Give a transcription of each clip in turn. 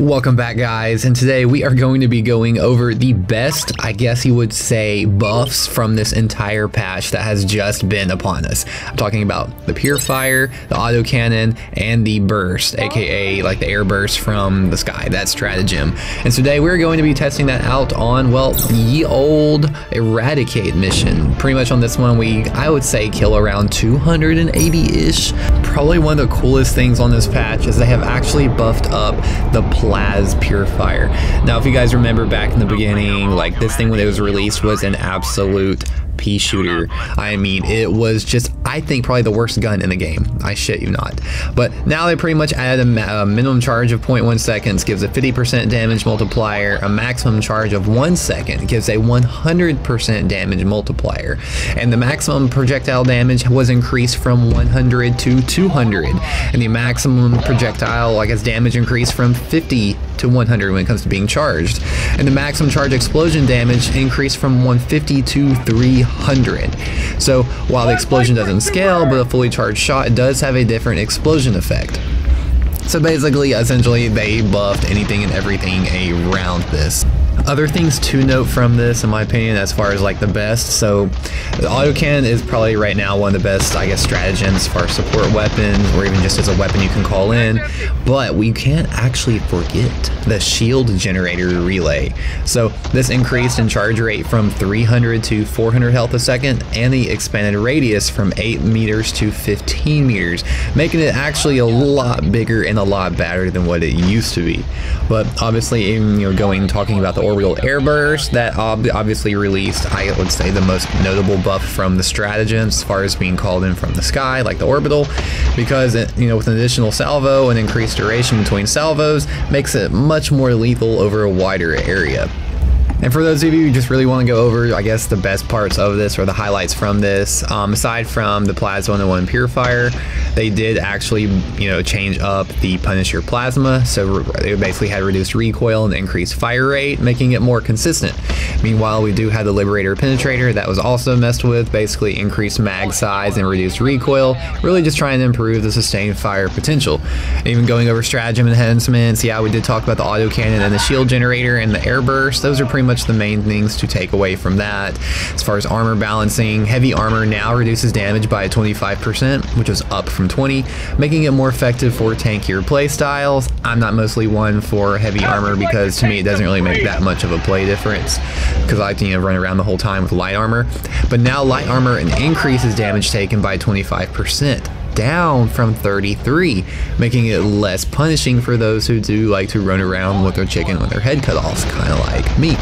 Welcome back, guys, and today we are going to be going over the best, I guess you would say, buffs from this entire patch that has just been upon us. I'm talking about the Purifier, the Autocannon, and the Burst, aka like the Airburst from the sky, that stratagem. And today we're going to be testing that out on, well, the old Eradicate mission. Pretty much on this one, I would say, kill around 280-ish. Probably one of the coolest things on this patch is they have actually buffed up the Plas Purifier. Now, if you guys remember back in the beginning, like this thing when it was released was an absolute pea shooter. I mean, it was just, I think, probably the worst gun in the game. I shit you not. But now they pretty much added a minimum charge of 0.1 seconds, gives a 50% damage multiplier, a maximum charge of 1 second, gives a 100% damage multiplier, and the maximum projectile damage was increased from 100 to 200, and the maximum projectile, I guess, damage increased from 50 to 100 when it comes to being charged, and the maximum charge explosion damage increased from 150 to 300. So while the explosion doesn't scale, but a fully charged shot does have a different explosion effect. So basically, essentially, they buffed anything and everything around this. Other things to note from this, in my opinion, as far as like the best, so the Autocannon is probably right now one of the best, I guess, stratagems for support weapons, or even just as a weapon you can call in. But we can't actually forget the shield generator relay. So this increased in charge rate from 300 to 400 health a second, and the expanded radius from 8 meters to 15 meters, making it actually a lot bigger and a lot better than what it used to be. But obviously, even talking about the Orbital Airburst, that obviously released, I would say, the most notable buff from the stratagems as far as being called in from the sky, like the Orbital, because it, with an additional salvo and increased duration between salvos, makes it much more lethal over a wider area. And for those of you who just really want to go over, I guess, the best parts of this or the highlights from this, aside from the Plas-101 Purifier, they did actually, change up the Punisher Plasma. So they basically had reduced recoil and increased fire rate, making it more consistent. Meanwhile, we do have the Liberator Penetrator that was also messed with, basically increased mag size and reduced recoil, really just trying to improve the sustained fire potential. Even going over stratagem enhancements, yeah, we did talk about the Autocannon and the shield generator and the Airburst. Those are pretty much the main things to take away from that. As far as armor balancing, heavy armor now reduces damage by 25%, which is up from 20, making it more effective for tankier playstyles. I'm not mostly one for heavy armor because to me it doesn't really make that much of a play difference, because I like to run around the whole time with light armor. But now light armor increases damage taken by 25%. Down from 33, making it less punishing for those who do like to run around with their chicken with their head cut off, kind of like me.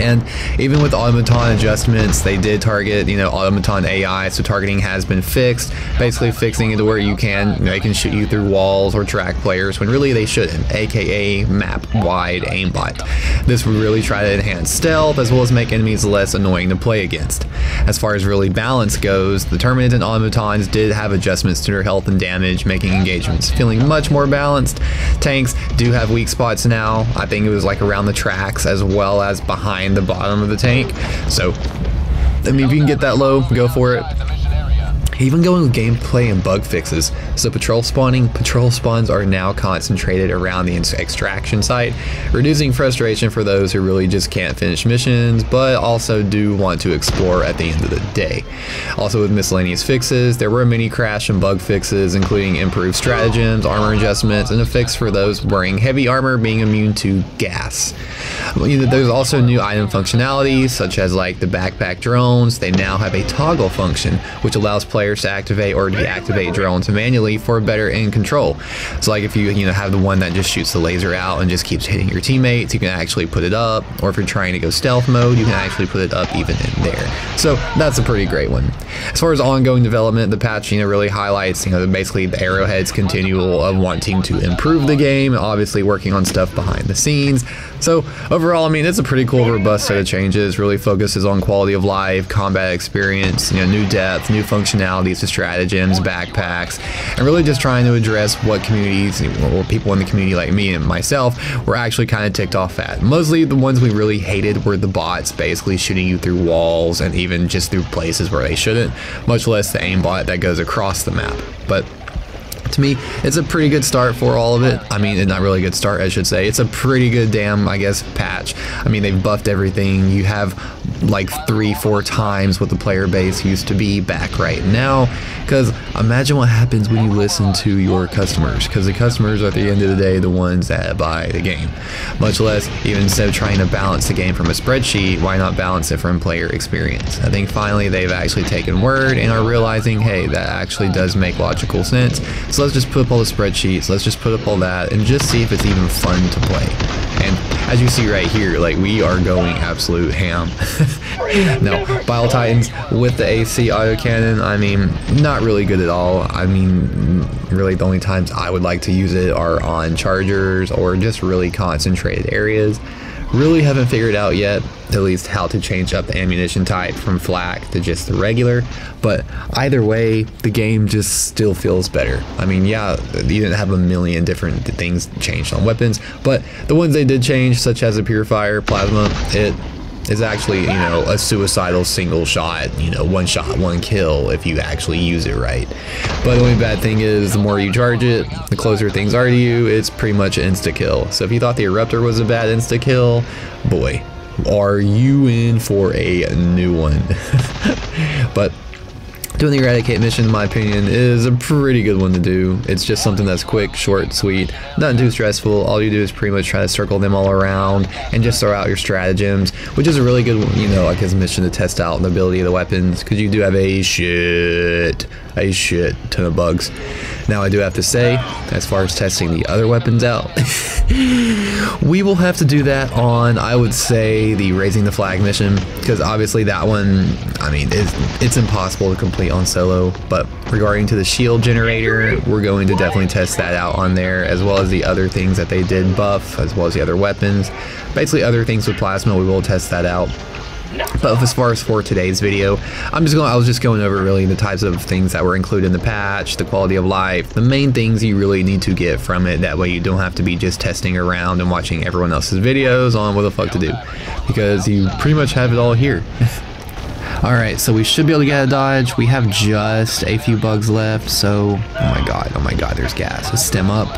And even with automaton adjustments, they did target, automaton AI, so targeting has been fixed, basically fixing it to where they can shoot you through walls or track players when really they shouldn't, aka map-wide aimbot. This would really try to enhance stealth as well as make enemies less annoying to play against. As far as really balance goes, the Terminate and automatons did have adjustments to their health and damage, making engagements feeling much more balanced. Tanks do have weak spots now. I think it was like around the tracks as well as behind the bottom of the tank. So, I mean, if you can get that low, go for it. Even going with gameplay and bug fixes. So patrol spawns are now concentrated around the extraction site, reducing frustration for those who really just can't finish missions, but also do want to explore at the end of the day. Also with miscellaneous fixes, there were many crash and bug fixes, including improved stratagems, armor adjustments, and a fix for those wearing heavy armor being immune to gas. There's also new item functionalities, such as like the backpack drones. They now have a toggle function, which allows players to activate or deactivate drones manually for better end control. So like if you have the one that just shoots the laser out and just keeps hitting your teammates, you can actually put it up, or if you're trying to go stealth mode, you can actually put it up even in there. So that's a pretty great one. As far as ongoing development, the patch really highlights basically the Arrowhead's continual of wanting to improve the game, obviously working on stuff behind the scenes. So overall, I mean, it's a pretty cool, robust set of changes. Really focuses on quality of life, combat experience, new depth, new functionalities to stratagems, backpacks, and really just trying to address what communities or people in the community like me and myself were actually kind of ticked off at. Mostly the ones we really hated were the bots basically shooting you through walls and even just through places where they shouldn't, much less the aimbot that goes across the map. But To me, it's a pretty good start for all of it. I mean, it's not really a good start, I should say. It's a pretty good damn, I guess, patch. I mean, they've buffed everything. You have like 3-4 times what the player base used to be back right now. Because imagine what happens when you listen to your customers. Because the customers are at the end of the day the ones that buy the game. Much less, even instead of trying to balance the game from a spreadsheet, why not balance it from player experience? I think finally they've actually taken word and are realizing, hey, that actually does make logical sense. So let's just put up all the spreadsheets, let's just put up all that, and just see if it's even fun to play. And as you see right here, like, we are going absolute ham. No, Bile Titans with the AC Autocannon, I mean, not really good at all. I mean, really the only times I would like to use it are on chargers or just really concentrated areas. Really haven't figured out yet, at least, how to change up the ammunition type from flak to just the regular, but either way, the game just still feels better. I mean, yeah, you didn't have a million different things changed on weapons, but the ones they did change, such as a Purifier, Plasma, it is actually, you know, a suicidal single shot, you know, one shot, one kill if you actually use it right. But the only bad thing is the more you charge it, the closer things are to you, it's pretty much an insta kill. So if you thought the Eruptor was a bad insta kill, boy, are you in for a new one. But doing the Eradicate mission, in my opinion, is a pretty good one to do. It's just something that's quick, short, sweet, nothing too stressful. All you do is pretty much try to circle them all around and just throw out your stratagems, which is a really good, you know, I guess, mission to test out the ability of the weapons, because you do have a shit ton of bugs. Now, I do have to say, as far as testing the other weapons out, we will have to do that on, I would say, the Raising the Flag mission, because obviously that one, I mean, it's impossible to complete on solo. But regarding to the shield generator, we're going to definitely test that out on there, as well as the other things that they did buff, as well as the other weapons. Basically, other things with plasma, we will test that out. But as far as for today's video, I was just going over really the types of things that were included in the patch, the quality of life, the main things you really need to get from it. That way you don't have to be just testing around and watching everyone else's videos on what the fuck to do, because you pretty much have it all here. Alright, so we should be able to get a dodge. We have just a few bugs left, so oh my god, there's gas. Let's stem up.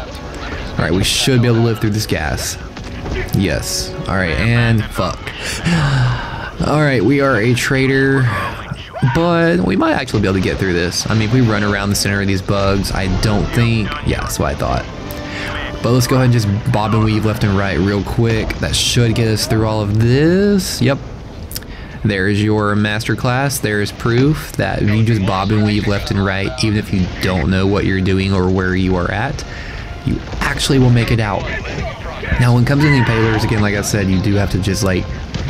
Alright, we should be able to live through this gas. Yes. Alright, and fuck. Alright, we are a traitor, but we might actually be able to get through this. I mean, if we run around the center of these bugs, I don't think... Yeah, that's what I thought. But let's go ahead and just bob and weave left and right real quick. That should get us through all of this. Yep. There's your masterclass. There's proof that you just bob and weave left and right, even if you don't know what you're doing or where you are at, you actually will make it out. Now, when it comes to the impalers, again, like I said, you do have to just like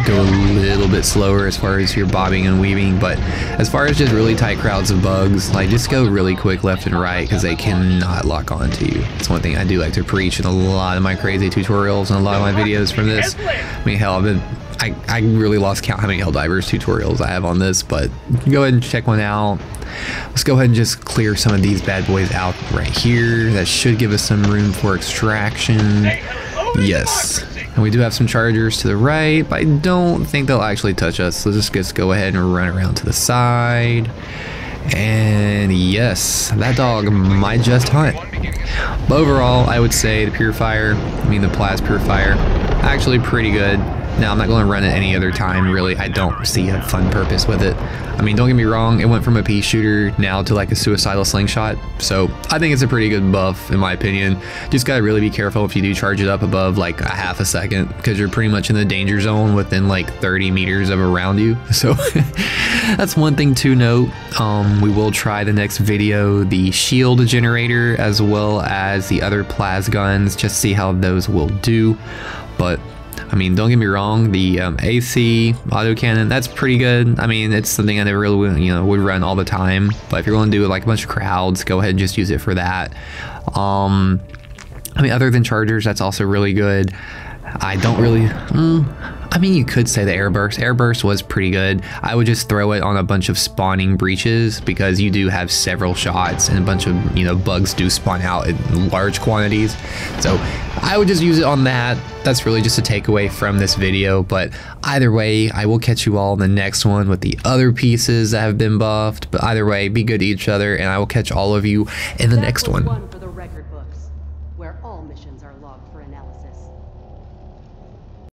go a little bit slower as far as your bobbing and weaving, but as far as just really tight crowds of bugs, like, just go really quick left and right, because they cannot lock onto you. It's one thing I do like to preach in a lot of my crazy tutorials and a lot of my videos from this. I mean, hell, I really lost count how many Helldivers tutorials I have on this, but go ahead and check one out. Let's go ahead and just clear some of these bad boys out right here. That should give us some room for extraction. Yes. And we do have some chargers to the right, but I don't think they'll actually touch us. So let's just go ahead and run around to the side. And yes, that dog might just hunt. But overall, I would say the Purifier, the Plas Purifier, actually pretty good. Now, I'm not going to run it any other time, really. I don't see a fun purpose with it. I mean, don't get me wrong, it went from a pea shooter now to like a suicidal slingshot. So I think it's a pretty good buff, in my opinion. Just got to really be careful if you do charge it up above like a half a second, because you're pretty much in the danger zone within like 30 meters of around you. So that's one thing to note. We will try the next video, the shield generator, as well as the other Plas guns, just see how those will do. But I mean, don't get me wrong, the AC autocannon, that's pretty good. I mean, it's something I never really, would run all the time. But if you're going to do like a bunch of crowds, go ahead and just use it for that. I mean, other than chargers, that's also really good. I don't really, I mean, you could say the Airburst. Airburst was pretty good. I would just throw it on a bunch of spawning breaches because you do have several shots and a bunch of, you know, bugs do spawn out in large quantities. So I would just use it on that. That's really just a takeaway from this video. But either way, I will catch you all in the next one with the other pieces that have been buffed. But either way, be good to each other, and I will catch all of you in the next one.